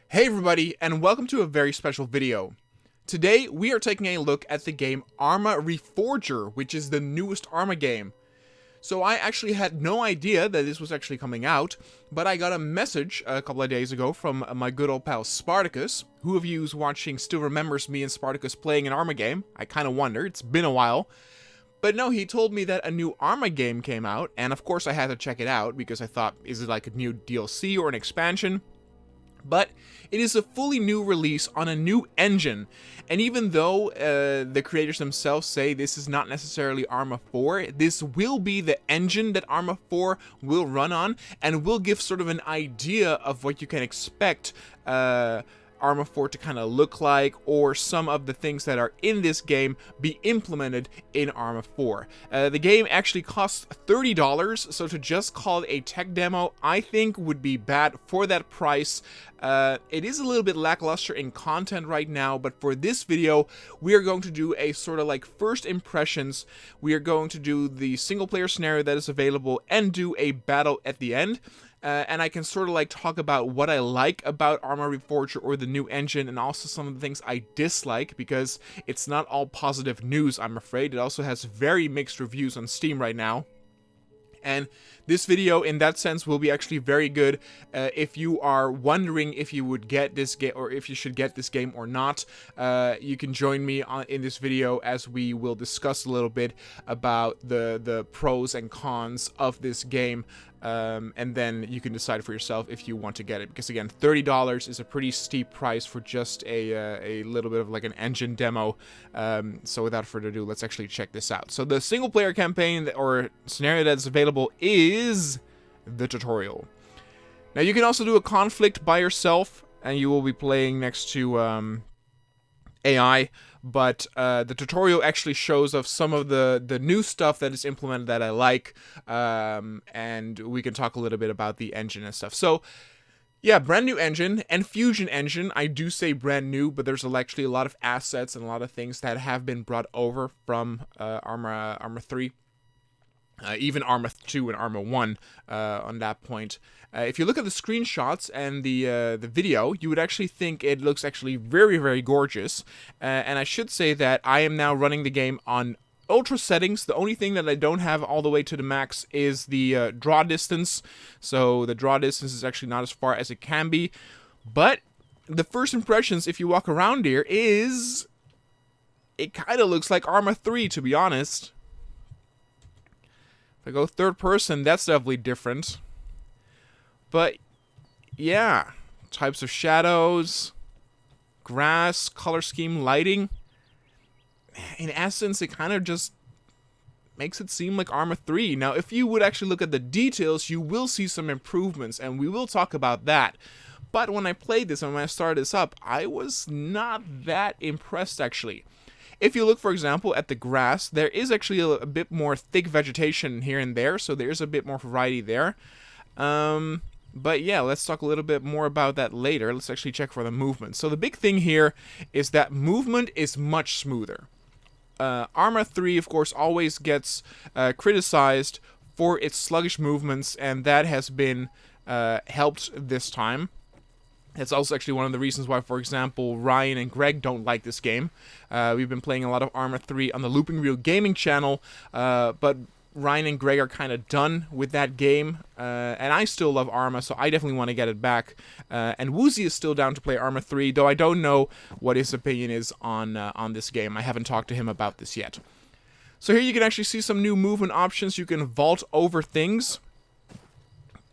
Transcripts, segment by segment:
Hey everybody, and welcome to a very special video. Today, we are taking a look at the game ARMA Reforger, which is the newest ARMA game. So I actually had no idea that this was actually coming out, but I got a message a couple of days ago from my good old pal Spartecus. Who of you who's watching still remembers me and Spartacus playing an ARMA game? I kind of wonder, it's been a while. But no, he told me that a new ARMA game came out, and of course I had to check it out, because I thought, is it like a new DLC or an expansion? But it is a fully new release on a new engine, and even though the creators themselves say this is not necessarily ARMA 4, this will be the engine that ARMA 4 will run on, and will give sort of an idea of what you can expect ARMA 4 to kind of look like, or some of the things that are in this game be implemented in ARMA 4. The game actually costs $30, so to just call it a tech demo, I think would be bad for that price. It is a little bit lackluster in content right now, but for this video, we are going to do a sort of like first impressions. We are going to do the single player scenario that is available and do a battle at the end. And I can sort of like talk about what I like about ARMA Reforger or the new engine, and also some of the things I dislike, because it's not all positive news, I'm afraid. It also has very mixed reviews on Steam right now. And this video, in that sense, will be actually very good if you are wondering if you would get this game, or if you should get this game or not. You can join me in this video as we will discuss a little bit about the pros and cons of this game. And then you can decide for yourself if you want to get it, because again, $30 is a pretty steep price for just a little bit of like an engine demo. So without further ado, let's actually check this out. So the single player campaign or scenario that's available is the tutorial. Now you can also do a conflict by yourself, and you will be playing next to AI, but the tutorial actually shows off some of the new stuff that is implemented that I like, and we can talk a little bit about the engine and stuff. So yeah, brand new engine and fusion engine. I do say brand new, but there's actually a lot of assets and a lot of things that have been brought over from ARMA 3. Even ARMA 2 and ARMA 1 on that point. If you look at the screenshots and the video, you would actually think it looks actually very, very gorgeous. And I should say that I am now running the game on ultra settings. The only thing that I don't have all the way to the max is the draw distance. So the draw distance is actually not as far as it can be. But the first impressions, if you walk around here, is it kind of looks like ARMA 3, to be honest. If I go third person, that's definitely different. But yeah, types of shadows, grass, color scheme, lighting. In essence, it kind of just makes it seem like ARMA 3. Now, if you would actually look at the details, you will see some improvements, and we will talk about that. But when I played this and when I started this up, I was not that impressed, actually. If you look, for example, at the grass, there is actually a bit more thick vegetation here and there, so there's a bit more variety there. But yeah, let's talk a little bit more about that later. Let's actually check for the movement. So the big thing here is that movement is much smoother. ARMA 3, of course, always gets criticized for its sluggish movements, and that has been helped this time. That's also actually one of the reasons why, for example, Ryan and Greg don't like this game. We've been playing a lot of ARMA 3 on the Looping Reel Gaming channel, but Ryan and Greg are kind of done with that game, and I still love ARMA, so I definitely want to get it back. And Woozy is still down to play ARMA 3, though I don't know what his opinion is on this game. I haven't talked to him about this yet. So here you can actually see some new movement options. You can vault over things.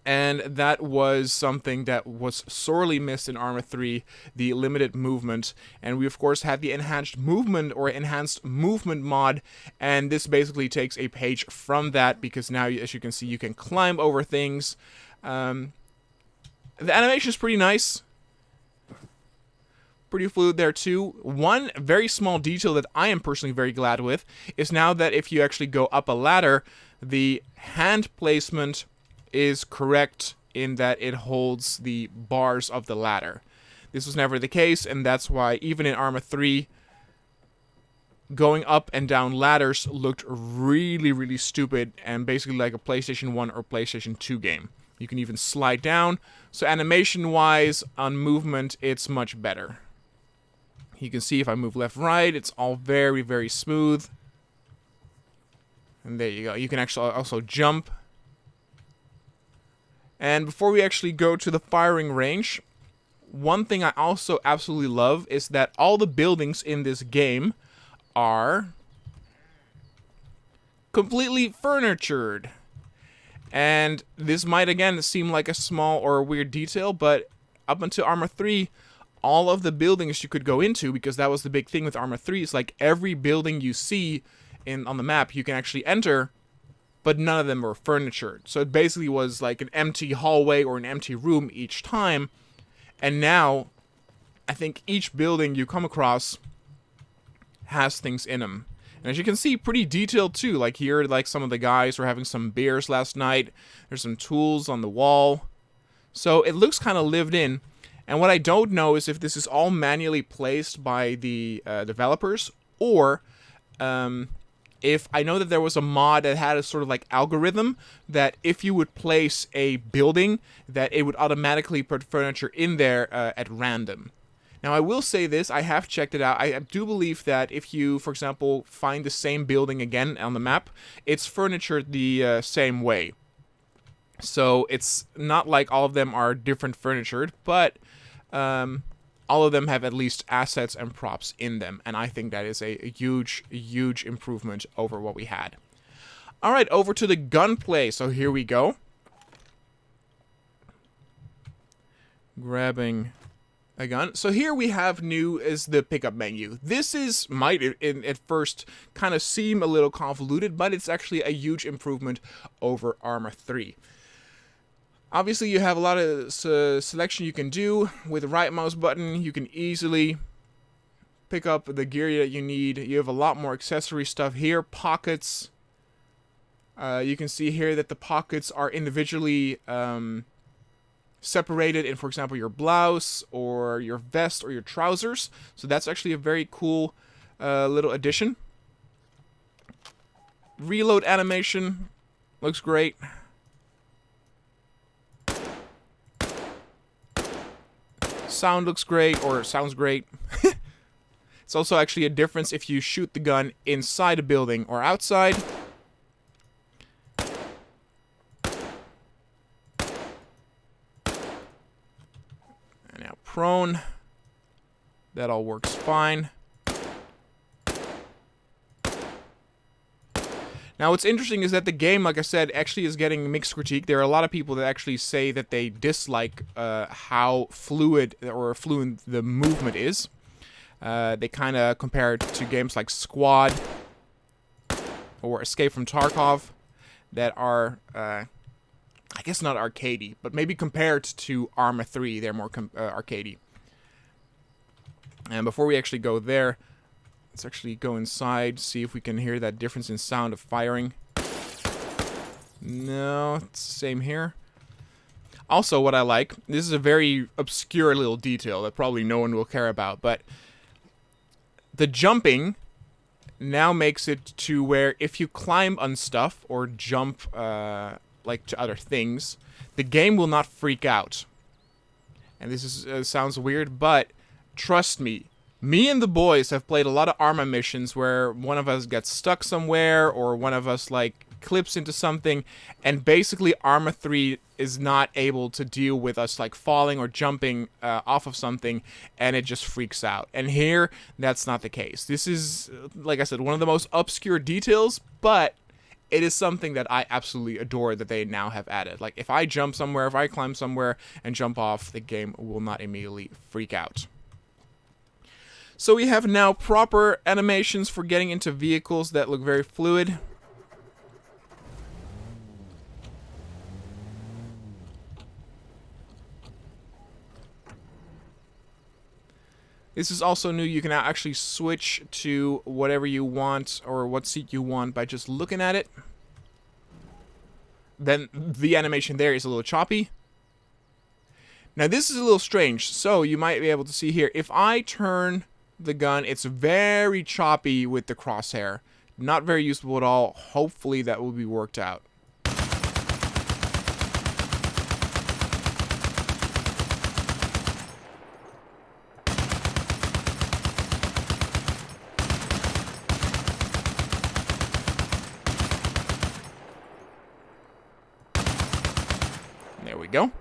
And that was something that was sorely missed in ARMA 3, the limited movement. And we, of course, had the enhanced movement mod, and this basically takes a page from that, because now, as you can see, you can climb over things. The animation is pretty nice. Pretty fluid there, too. One very small detail that I am personally very glad with is now that if you actually go up a ladder, the hand placement is correct in that it holds the bars of the ladder. This was never the case, and that's why even in ARMA 3, going up and down ladders looked really, really stupid, and basically like a PlayStation 1 or PlayStation 2 game. You can even slide down. So animation-wise, on movement, it's much better. You can see if I move left, right, it's all very, very smooth. And there you go. You can actually also jump. And before we actually go to the firing range, one thing I also absolutely love is that all the buildings in this game are completely furnitured. And this might, again, seem like a small or a weird detail, but up until Arma 3, all of the buildings you could go into, because that was the big thing with Arma 3, is like every building you see on the map, you can actually enter, but none of them were furnitured. So it basically was like an empty hallway or an empty room each time. And now, I think each building you come across has things in them. And as you can see, pretty detailed too. Like here, like some of the guys were having some beers last night. There's some tools on the wall. So it looks kind of lived in. And what I don't know is if this is all manually placed by the developers, or if I know that there was a mod that had a sort of like algorithm that if you would place a building, that it would automatically put furniture in there at random. Now, I will say this, I have checked it out. I do believe that if you, for example, find the same building again on the map, it's furnitured the same way. So it's not like all of them are different furnitured, but all of them have at least assets and props in them. And I think that is a huge, huge improvement over what we had. All right, over to the gunplay. So here we go. Grabbing a gun. So here we have new is the pickup menu. This is, might at first kind of seem a little convoluted, but it's actually a huge improvement over Arma 3. Obviously, you have a lot of selection you can do. With the right mouse button, you can easily pick up the gear that you need. You have a lot more accessory stuff here. Pockets. You can see here that the pockets are individually separated in, for example, your blouse or your vest or your trousers. So that's actually a very cool little addition. Reload animation looks great. Sound looks great, or sounds great. It's also actually a difference if you shoot the gun inside a building or outside. Now prone. That all works fine. Now, what's interesting is that the game, like I said, actually is getting mixed critique. There are a lot of people that actually say that they dislike how fluid or fluent the movement is. They kind of compare it to games like Squad or Escape from Tarkov that are, I guess not arcadey, but maybe compared to Arma 3, they're more arcadey. And before we actually go there, let's actually go inside, see if we can hear that difference in sound of firing. No, it's the same here. Also, what I like, this is a very obscure little detail that probably no one will care about, but the jumping now makes it to where if you climb on stuff or jump like to other things, the game will not freak out. And this is sounds weird, but trust me. Me and the boys have played a lot of Arma missions where one of us gets stuck somewhere or one of us like clips into something, and basically Arma 3 is not able to deal with us like falling or jumping off of something, and it just freaks out. And here, that's not the case. This is, like I said, one of the most obscure details, but it is something that I absolutely adore that they now have added. Like if I jump somewhere, if I climb somewhere and jump off, the game will not immediately freak out. So we have now proper animations for getting into vehicles that look very fluid. This is also new. You can now actually switch to whatever you want or what seat you want by just looking at it. Then the animation there is a little choppy. Now this is a little strange. So you might be able to see here, if I turn the gun, it's very choppy with the crosshair. Not very usable at all. Hopefully that will be worked out. go.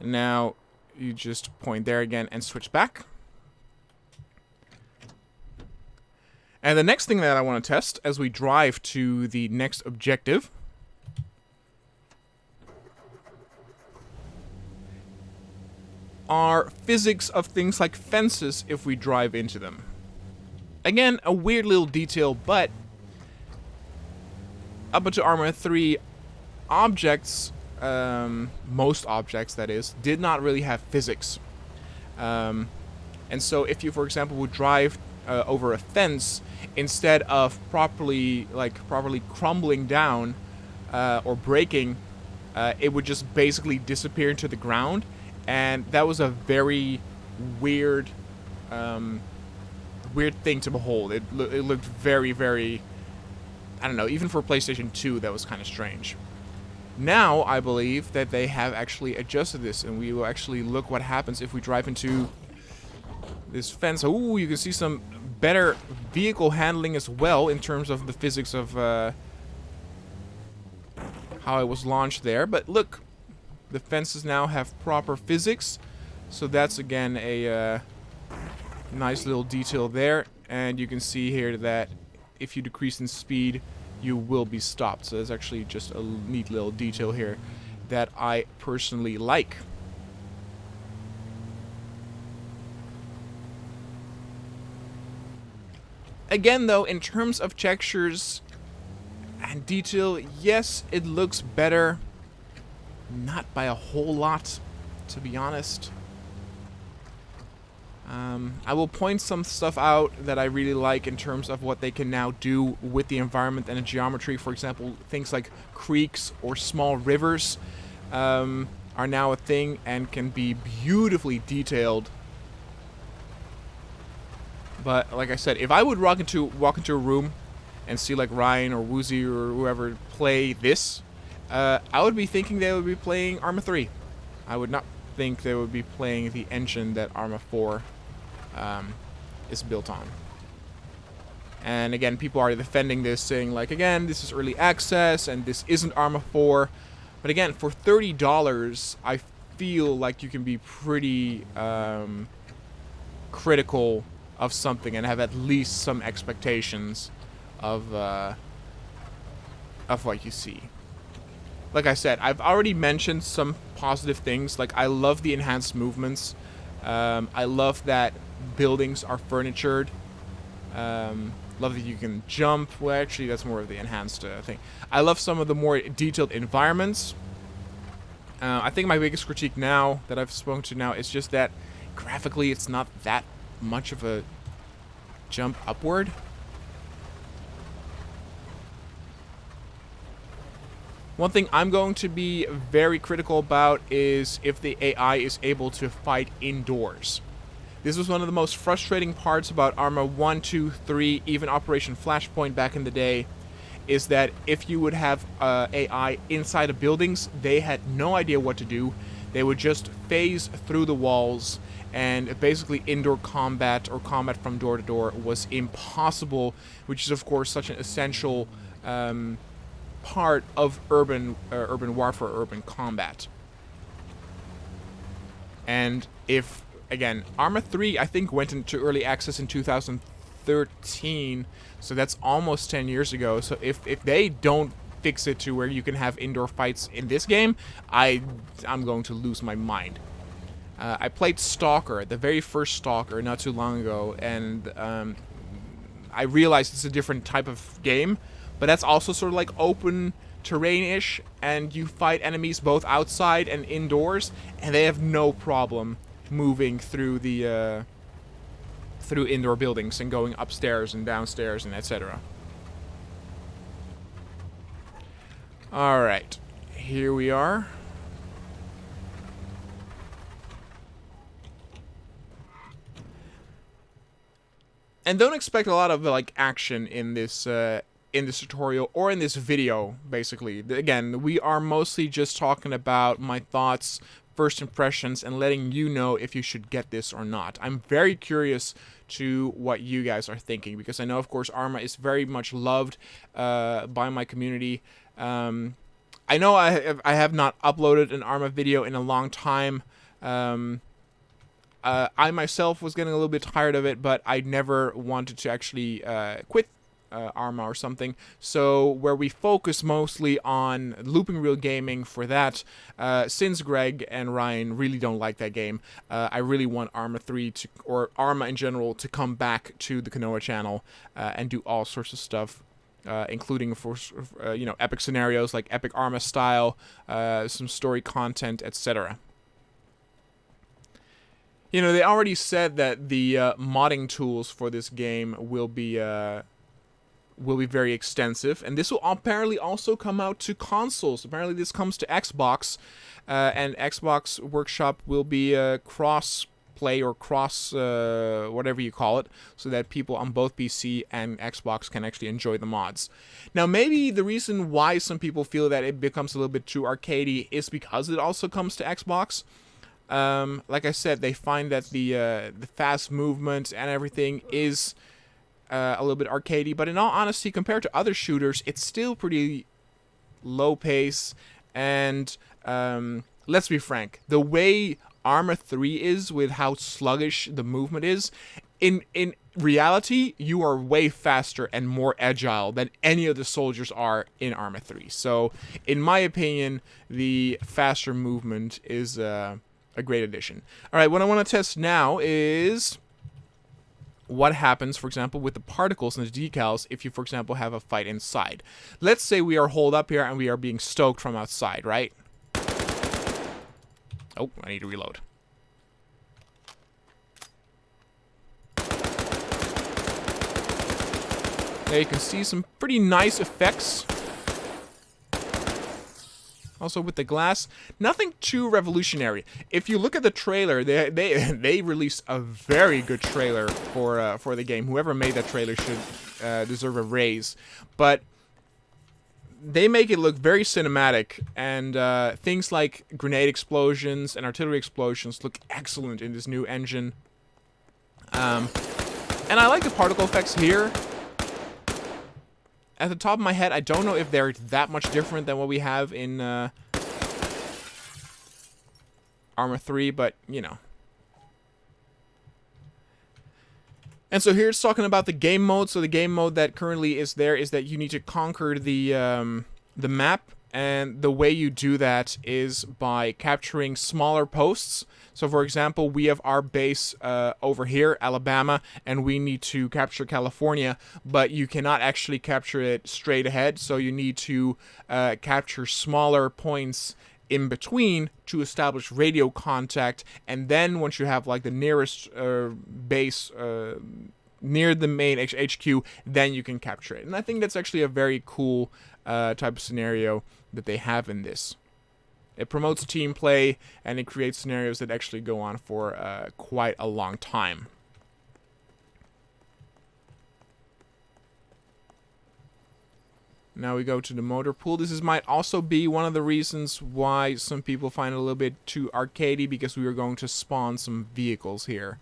Now you just point there again and switch back. And the next thing that I want to test as we drive to the next objective are physics of things like fences if we drive into them. Again, a weird little detail, but up until Arma 3, objects, most objects that is, did not really have physics. And so if you, for example, would drive over a fence, instead of properly crumbling down or breaking, it would just basically disappear into the ground. And that was a very weird, weird thing to behold. It looked very, very, I don't know, even for PlayStation 2, that was kind of strange. Now, I believe that they have actually adjusted this, and we will actually look what happens if we drive into this fence. Ooh, you can see some better vehicle handling as well in terms of the physics of how it was launched there. But look, the fences now have proper physics, so that's again a nice little detail there. And you can see here that if you decrease in speed, you will be stopped. So that's actually just a neat little detail here that I personally like. Again, though, in terms of textures and detail, yes, it looks better. Not by a whole lot, to be honest. I will point some stuff out that I really like in terms of what they can now do with the environment and the geometry. For example, things like creeks or small rivers are now a thing and can be beautifully detailed. But like I said, if I would walk into a room and see like Ryan or Woozy or whoever play this, I would be thinking they would be playing Arma 3. I would not think they would be playing the engine that Arma 4 is built on. And again, people are defending this, saying like, again, this is early access and this isn't Arma 4. But again, for $30, I feel like you can be pretty critical of something and have at least some expectations of what you see. Like I said, I've already mentioned some positive things. Like, I love the enhanced movements. I love that buildings are furnitured. Love that you can jump. Well, actually, that's more of the enhanced thing. I love some of the more detailed environments. I think my biggest critique now that I've spoken to now is just that graphically it's not that much of a jump upward. One thing I'm going to be very critical about is if the AI is able to fight indoors. This was one of the most frustrating parts about Arma 1, 2, 3, even Operation Flashpoint back in the day, is that if you would have AI inside of buildings, they had no idea what to do. They would just phase through the walls, and basically indoor combat or combat from door to door was impossible, which is of course such an essential part of urban warfare, urban combat. And if, again, Arma 3 I think went into early access in 2013, so that's almost 10 years ago. So if they don't fix it to where you can have indoor fights in this game, I'm going to lose my mind. I played Stalker, the very first Stalker, not too long ago, and I realized it's a different type of game, but that's also sort of like open terrain-ish, and you fight enemies both outside and indoors, and they have no problem moving through the through indoor buildings and going upstairs and downstairs and etc. All right, here we are. And don't expect a lot of like action in this tutorial or in this video, basically. Again, we are mostly just talking about my thoughts, first impressions, and letting you know if you should get this or not. I'm very curious to what you guys are thinking, because I know, of course, Arma is very much loved by my community. I know I have not uploaded an ARMA video in a long time. I myself was getting a little bit tired of it, but I never wanted to actually quit ARMA or something. So where we focus mostly on looping reel gaming for that, since Greg and Ryan really don't like that game, I really want ARMA 3 to, or ARMA in general, to come back to the Kanoa channel and do all sorts of stuff. Including for epic scenarios like epic ARMA style, some story content, etc. You know, they already said that the modding tools for this game will be very extensive, and this will apparently also come out to consoles. Apparently, this comes to Xbox, and Xbox Workshop will be cross play or cross whatever you call it, so that people on both PC and Xbox can actually enjoy the mods. Now, maybe the reason why some people feel that it becomes a little bit too arcadey is because it also comes to Xbox. Like I said, they find that the fast movement and everything is a little bit arcadey, but in all honesty, compared to other shooters, it's still pretty low pace. And let's be frank, the way ARMA 3 is, with how sluggish the movement is, in reality, you are way faster and more agile than any of the soldiers are in ARMA 3. So, in my opinion, the faster movement is a great addition. Alright, what I want to test now is what happens, for example, with the particles and the decals if you, for example, have a fight inside. Let's say we are holed up here and we are being stoked from outside, right? Oh, I need to reload. There you can see some pretty nice effects. Also with the glass, nothing too revolutionary. If you look at the trailer, they released a very good trailer for the game. Whoever made that trailer should deserve a raise. But they make it look very cinematic, and things like grenade explosions and artillery explosions look excellent in this new engine. And I like the particle effects here. At the top of my head, I don't know if they're that much different than what we have in ARMA 3, but, you know. And so here it's talking about the game mode. So the game mode that currently is there is that you need to conquer the map, and the way you do that is by capturing smaller posts. So for example, we have our base over here, Alabama, and we need to capture California, but you cannot actually capture it straight ahead, so you need to capture smaller points in between to establish radio contact, and then once you have like the nearest base near the main HQ, then you can capture it. And I think that's actually a very cool type of scenario that they have in this. It promotes team play, and it creates scenarios that actually go on for quite a long time. Now we go to the motor pool. This might also be one of the reasons why some people find it a little bit too arcadey, because we are going to spawn some vehicles here.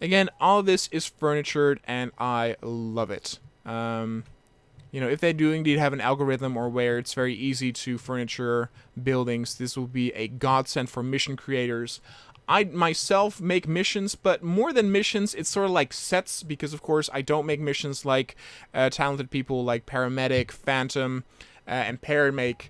Again, all of this is furnitured, and I love it. You know, if they do indeed have an algorithm or where it's very easy to furniture buildings, this will be a godsend for mission creators. I myself make missions, but more than missions, it's sort of like sets, because of course I don't make missions like talented people like Paramedic, Phantom, and Paramake.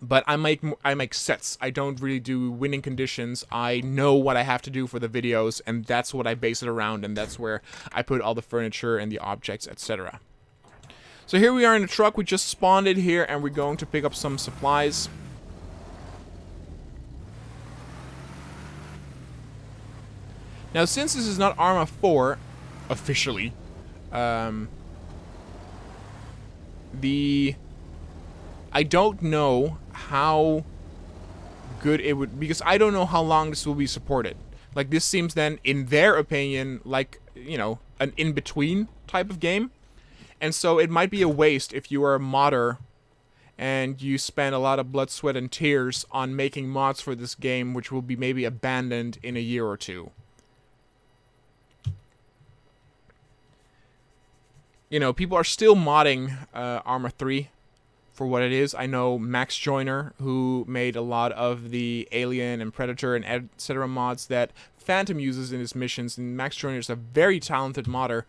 But I make sets. I don't really do winning conditions. I know what I have to do for the videos, and that's what I base it around, and that's where I put all the furniture and the objects, etc. So here we are in the truck. We just spawned it here, and we're going to pick up some supplies. Now, since this is not ARMA 4, officially, I don't know how good it would, because I don't know how long this will be supported. Like, this seems then, in their opinion, like, you know, an in-between type of game. And so it might be a waste if you are a modder and you spend a lot of blood, sweat, and tears on making mods for this game, which will be maybe abandoned in a year or two. you know, people are still modding Arma 3 for what it is. I know Max Joyner, who made a lot of the Alien and Predator and etc. mods that Phantom uses in his missions, and Max Joyner is a very talented modder.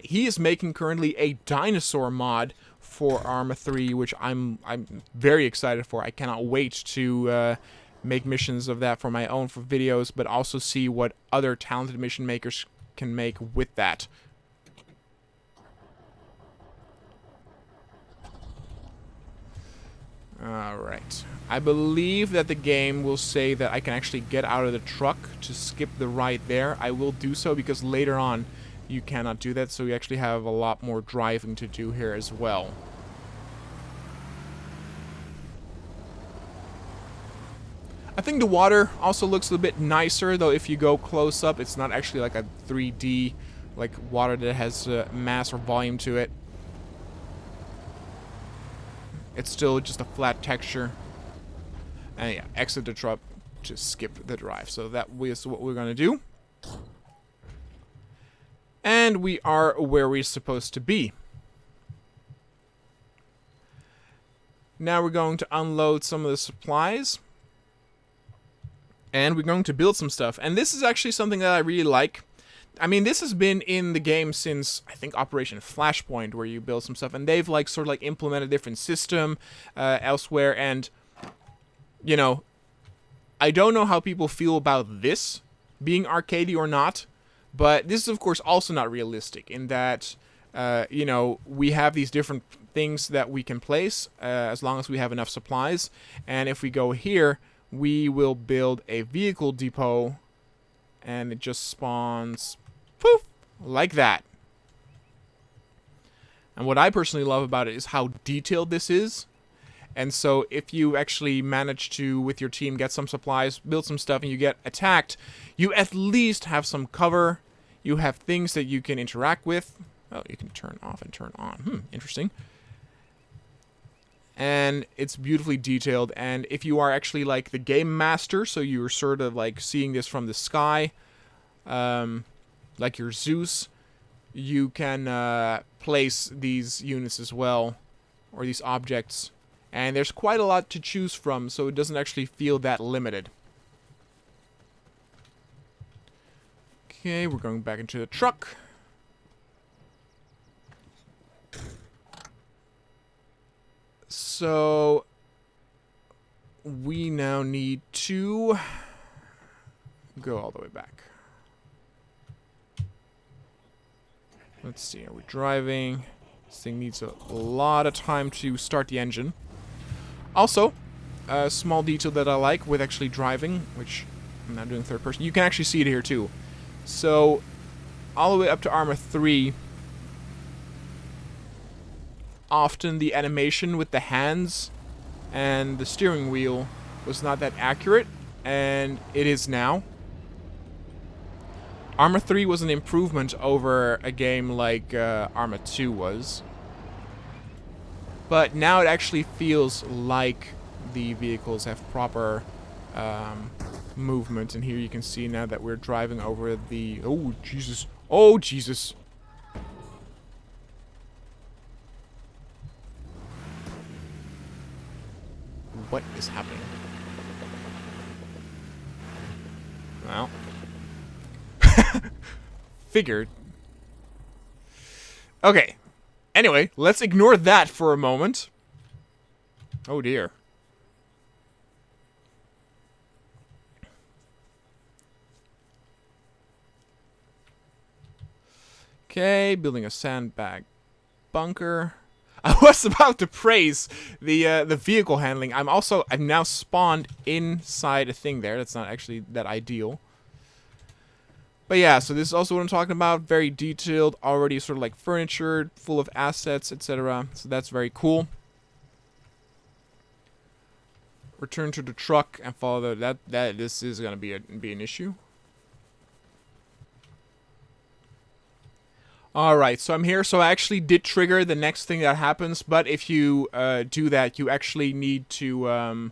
He is making currently a dinosaur mod for Arma 3, which I'm very excited for. I cannot wait to make missions of that for my own for videos, but also see what other talented mission makers can make with that. Alright. I believe that the game will say that I can actually get out of the truck to skip the ride there. I will do so because later on you cannot do that, so we actually have a lot more driving to do here as well. I think the water also looks a bit nicer, though if you go close up, it's not actually like a 3D, like water that has mass or volume to it. It's still just a flat texture. And yeah, exit the truck to skip the drive. So that is what we're going to do. And we are where we're supposed to be. Now we're going to unload some of the supplies. And we're going to build some stuff. And this is actually something that I really like. I mean, this has been in the game since, I think, Operation Flashpoint, where you build some stuff. And they've, like, sort of, like, implemented a different system elsewhere. And, you know, I don't know how people feel about this being arcadey or not. But this is, of course, also not realistic in that, you know, we have these different things that we can place as long as we have enough supplies. And if we go here, we will build a vehicle depot. And it just spawns, poof, like that. And what I personally love about it is how detailed this is. And so if you actually manage to, with your team, get some supplies, build some stuff, and you get attacked, you at least have some cover. You have things that you can interact with. Oh, you can turn off and turn on. Interesting. And it's beautifully detailed. And if you are actually like the game master, so you're sort of like seeing this from the sky, like your Zeus, you can place these units as well, or these objects. And there's quite a lot to choose from, so it doesn't actually feel that limited. Okay, we're going back into the truck. So we now need to go all the way back. Let's see, are we driving? This thing needs a lot of time to start the engine. Also, a small detail that I like with actually driving, which I'm not doing third person. You can actually see it here too. So, all the way up to Arma 3, often the animation with the hands and the steering wheel was not that accurate, and it is now. Arma 3 was an improvement over a game like Arma 2 was. But now it actually feels like the vehicles have proper movement. And here you can see now that we're driving over the... Oh, Jesus. Oh, Jesus. What is happening? Well. Figured. Okay. Anyway, let's ignore that for a moment. Oh dear. Okay, building a sandbag bunker. I was about to praise the vehicle handling. I've now spawned inside a thing there. That's not actually that ideal. But yeah, so this is also what I'm talking about. Very detailed, already sort of like furniture, full of assets, etc. So that's very cool. Return to the truck and follow that. This is gonna be an issue. Alright, so I'm here. So I actually did trigger the next thing that happens, but if you do that, you actually need to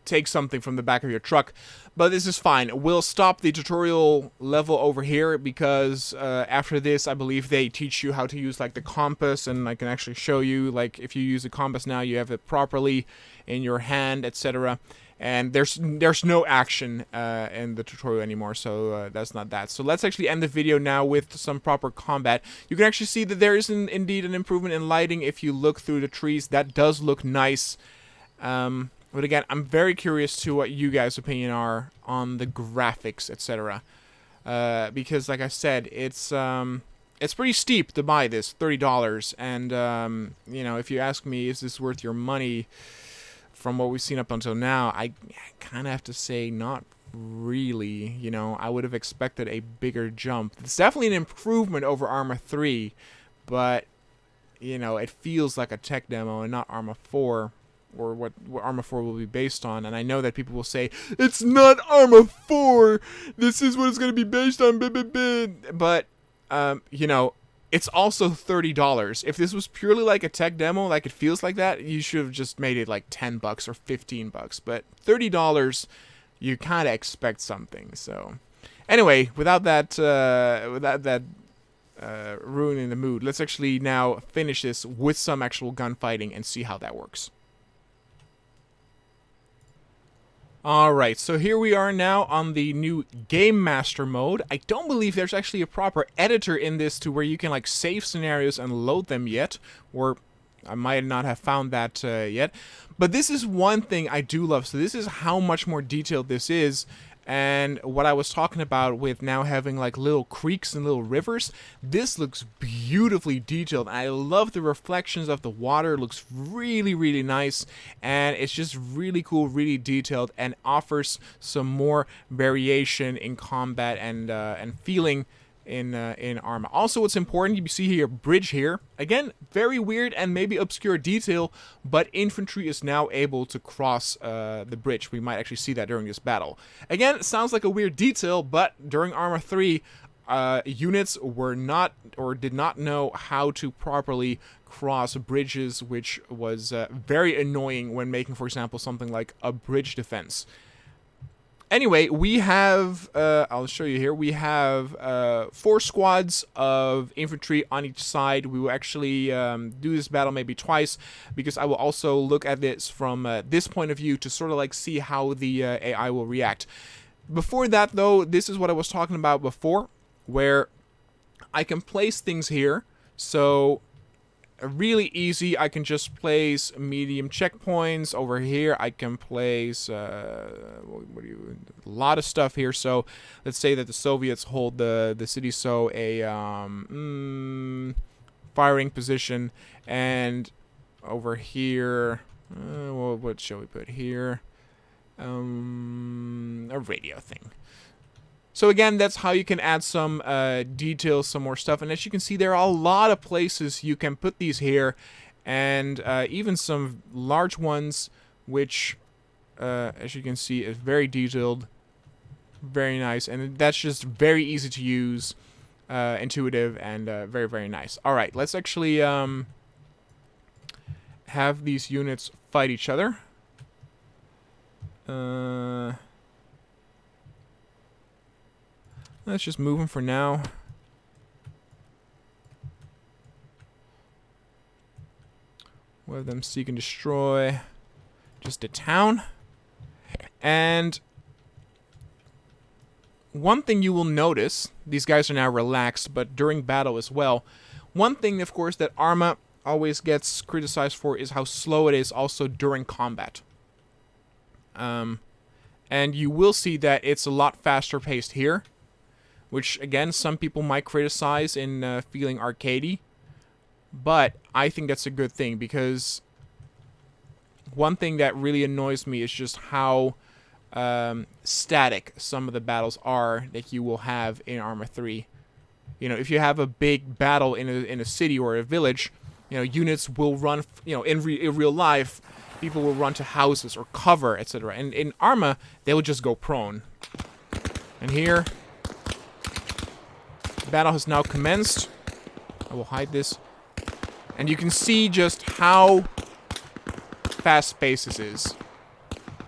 take something from the back of your truck. But this is fine. We'll stop the tutorial level over here because after this, I believe they teach you how to use like the compass, and I can actually show you like if you use the compass now, you have it properly in your hand, etc. And there's no action in the tutorial anymore, so that's not that. So let's actually end the video now with some proper combat. You can actually see that there is indeed an improvement in lighting if you look through the trees. That does look nice. But again, I'm very curious to what you guys' opinion are on the graphics, etc. Because, like I said, it's pretty steep to buy this, $30. And you know, if you ask me, is this worth your money? From what we've seen up until now, I kind of have to say not really. You know, I would have expected a bigger jump. It's definitely an improvement over ARMA 3, but you know, it feels like a tech demo and not ARMA 4. Or what ARMA 4 will be based on, and I know that people will say, it's not ARMA 4, this is what it's going to be based on, but, you know, it's also $30. If this was purely like a tech demo, like it feels like that, you should have just made it like $10 or $15, but $30, you kind of expect something, so. Anyway, without that ruining the mood, let's actually now finish this with some actual gunfighting and see how that works. Alright, so here we are now on the new Game Master mode. I don't believe there's actually a proper editor in this to where you can like save scenarios and load them yet, or I might not have found that yet. But this is one thing I do love, so this is how much more detailed this is. And what I was talking about with now having like little creeks and little rivers, this looks beautifully detailed. I love the reflections of the water. It looks really, really nice, and it's just really cool, really detailed, and offers some more variation in combat and feeling in ARMA. Also, what's important, you see here, bridge here. Again, very weird and maybe obscure detail, but infantry is now able to cross the bridge. We might actually see that during this battle. Again, it sounds like a weird detail, but during ARMA 3, units were not or did not know how to properly cross bridges, which was very annoying when making, for example, something like a bridge defense. Anyway, we have, I'll show you here, we have 4 squads of infantry on each side. We will actually do this battle maybe twice, because I will also look at this from this point of view to sort of like see how the AI will react. Before that, though, this is what I was talking about before, where I can place things here. So really easy, I can just place medium checkpoints over here. I can place a lot of stuff here. So let's say that the Soviets hold the city, so a firing position, and over here, well, what shall we put here? A radio thing. So again, that's how you can add some details, some more stuff. And as you can see, there are a lot of places you can put these here, and even some large ones, which, as you can see, is very detailed, very nice, and that's just very easy to use, intuitive, and very, very nice. All right, let's actually have these units fight each other. Let's just move them for now. We'll have them seek and destroy just a town. And one thing you will notice, these guys are now relaxed, but during battle as well. One thing, of course, that ARMA always gets criticized for is how slow it is also during combat. And you will see that it's a lot faster paced here, which, again, some people might criticize in feeling arcadey, but I think that's a good thing, because one thing that really annoys me is just how static some of the battles are that you will have in ARMA 3. You know, if you have a big battle in a city or a village, you know, units will run, you know, in real life, people will run to houses or cover, etc. And in ARMA, they will just go prone. And here, battle has now commenced. I will hide this. And you can see just how fast-paced this is.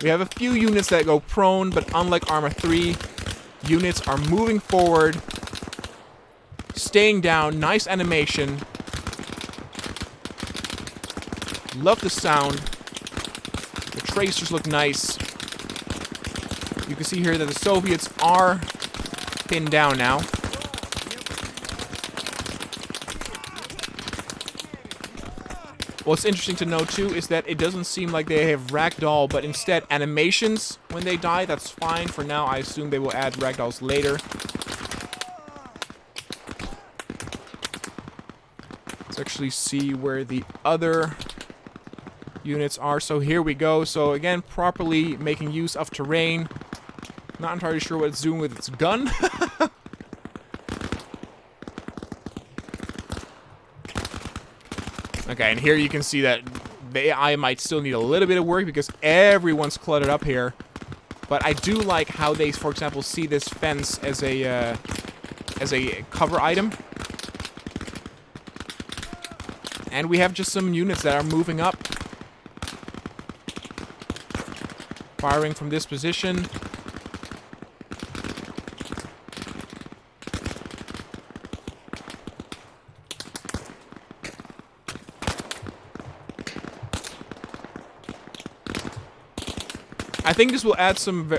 We have a few units that go prone, but unlike Arma 3, units are moving forward, staying down, nice animation. Love the sound. The tracers look nice. You can see here that the Soviets are pinned down now. What's interesting to note too is that it doesn't seem like they have ragdoll, but instead animations when they die. That's fine for now. I assume they will add ragdolls later. Let's actually see where the other units are. So here we go. So again, properly making use of terrain. Not entirely sure what it's doing with its gun. Okay, and here you can see that the AI might still need a little bit of work because everyone's cluttered up here. But I do like how they, for example, see this fence as a cover item. And we have just some units that are moving up. Firing from this position. I think this will add some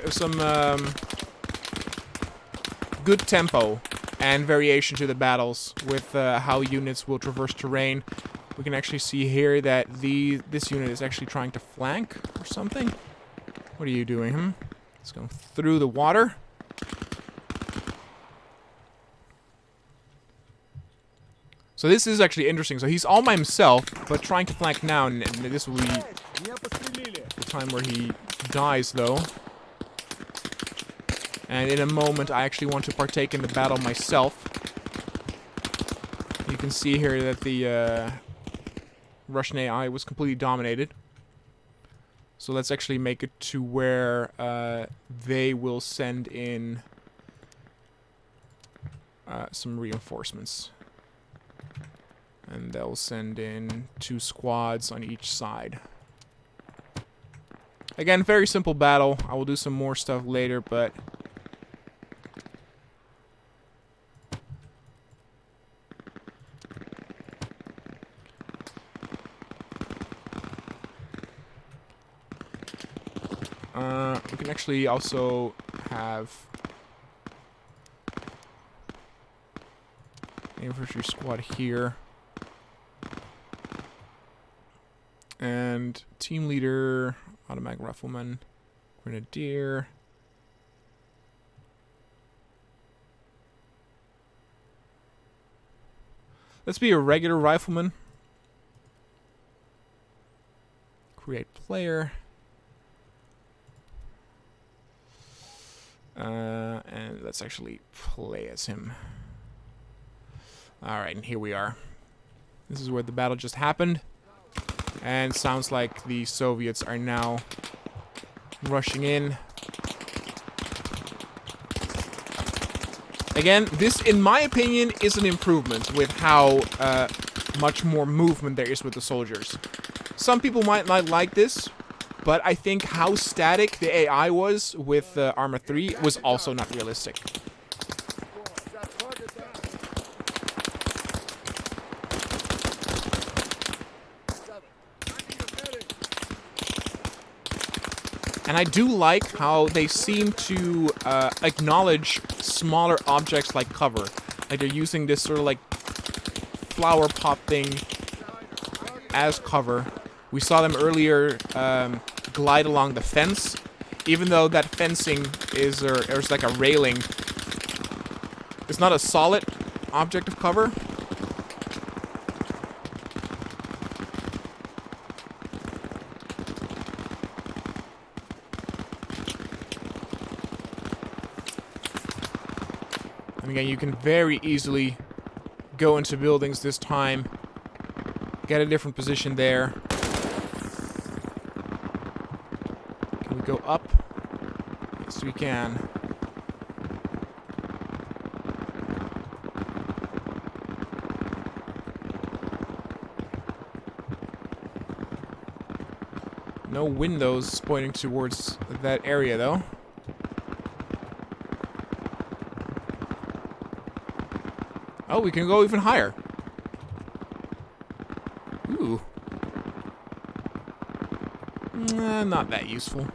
good tempo and variation to the battles with how units will traverse terrain. We can actually see here that this unit is actually trying to flank or something. What are you doing, It's going through the water. So this is actually interesting. So he's all by himself, but trying to flank now, and this will be the time where he dies, though. And in a moment, I actually want to partake in the battle myself. You can see here that the Russian AI was completely dominated. So let's actually make it to where they will send in some reinforcements. And they'll send in 2 squads on each side. Again, very simple battle. I will do some more stuff later, but... we can actually also have... an infantry squad here. And team leader, automatic rifleman, grenadier. Let's be a regular rifleman. Create player. And let's actually play as him. Alright, and here we are. This is where the battle just happened. And sounds like the Soviets are now rushing in. Again, this, in my opinion, is an improvement with how much more movement there is with the soldiers. Some people might not like this, but I think how static the AI was with Arma 3 was also not realistic. And I do like how they seem to acknowledge smaller objects like cover. Like they're using this sort of like flower pot thing as cover. We saw them earlier glide along the fence. Even though that fencing is there's like a railing. It's not a solid object of cover. And again, you can very easily go into buildings this time. Get a different position there. Can we go up? Yes, we can. No windows pointing towards that area, though. Oh, we can go even higher. Ooh. Not that useful.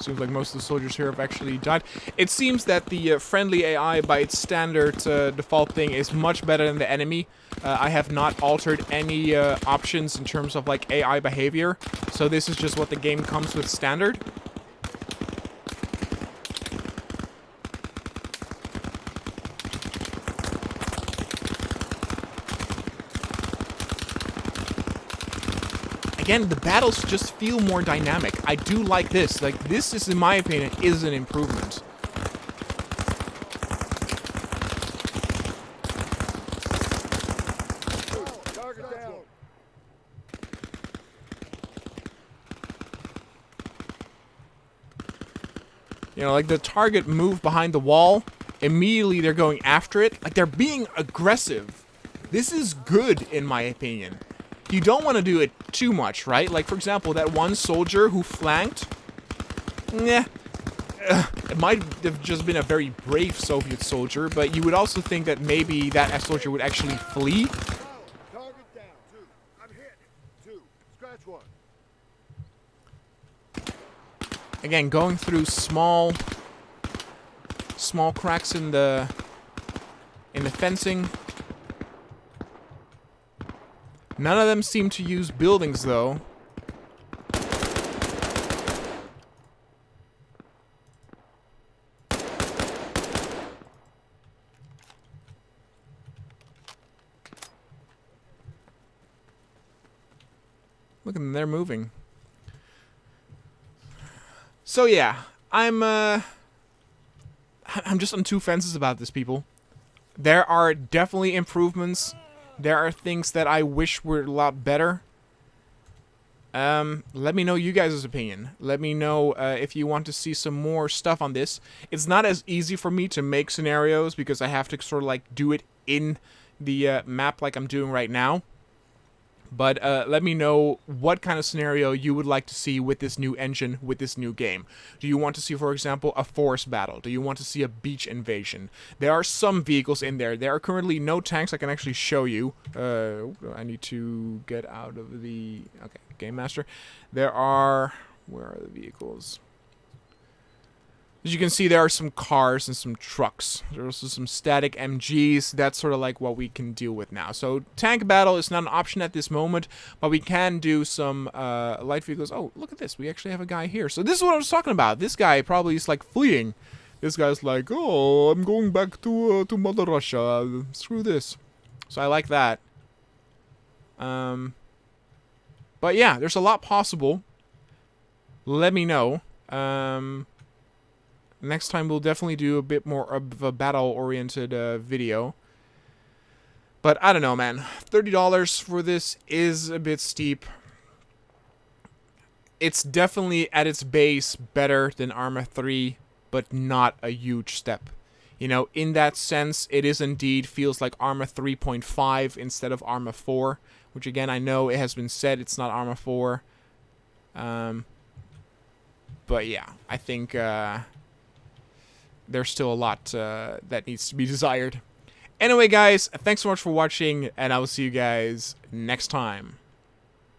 Seems like most of the soldiers here have actually died. It seems that the friendly AI, by its standard default thing, is much better than the enemy. I have not altered any options in terms of like AI behavior, so this is just what the game comes with standard. Again, the battles just feel more dynamic. I do like this. Like, this is, in my opinion, is an improvement. You know, like the target moved behind the wall, immediately they're going after it. Like, they're being aggressive. This is good, in my opinion. You don't want to do it too much, right? Like, for example, that one soldier who flanked. It might have just been a very brave Soviet soldier, but you would also think that maybe that soldier would actually flee. Target down. 2. I'm hit. 2. Scratch 1. Again, going through small cracks in the fencing. None of them seem to use buildings, though. Look at them, they're moving. So yeah, I'm just on two fences about this, people. There are definitely improvements. There are things that I wish were a lot better. Let me know you guys' opinion. Let me know if you want to see some more stuff on this. It's not as easy for me to make scenarios because I have to sort of like do it in the map like I'm doing right now. But let me know what kind of scenario you would like to see with this new engine, with this new game. Do you want to see, for example, a forest battle? Do you want to see a beach invasion? There are some vehicles in there. There are currently no tanks I can actually show you. I need to get out of the... Okay, Game Master. There are... Where are the vehicles? As you can see, there are some cars and some trucks. There's also some static MGs. That's sort of like what we can deal with now. So tank battle is not an option at this moment, but we can do some light vehicles. Oh, look at this. We actually have a guy here. So this is what I was talking about. This guy probably is like fleeing. This guy's like, oh, I'm going back to Mother Russia. Screw this. So I like that. But yeah, there's a lot possible. Let me know. Next time we'll definitely do a bit more of a battle-oriented video. But I don't know, man. $30 for this is a bit steep. It's definitely, at its base, better than ARMA 3, but not a huge step. You know, in that sense, it is indeed feels like ARMA 3.5 instead of ARMA 4. Which, again, I know it has been said it's not ARMA 4. But yeah, I think... there's still a lot that needs to be desired. Anyway, guys, thanks so much for watching, and I will see you guys next time.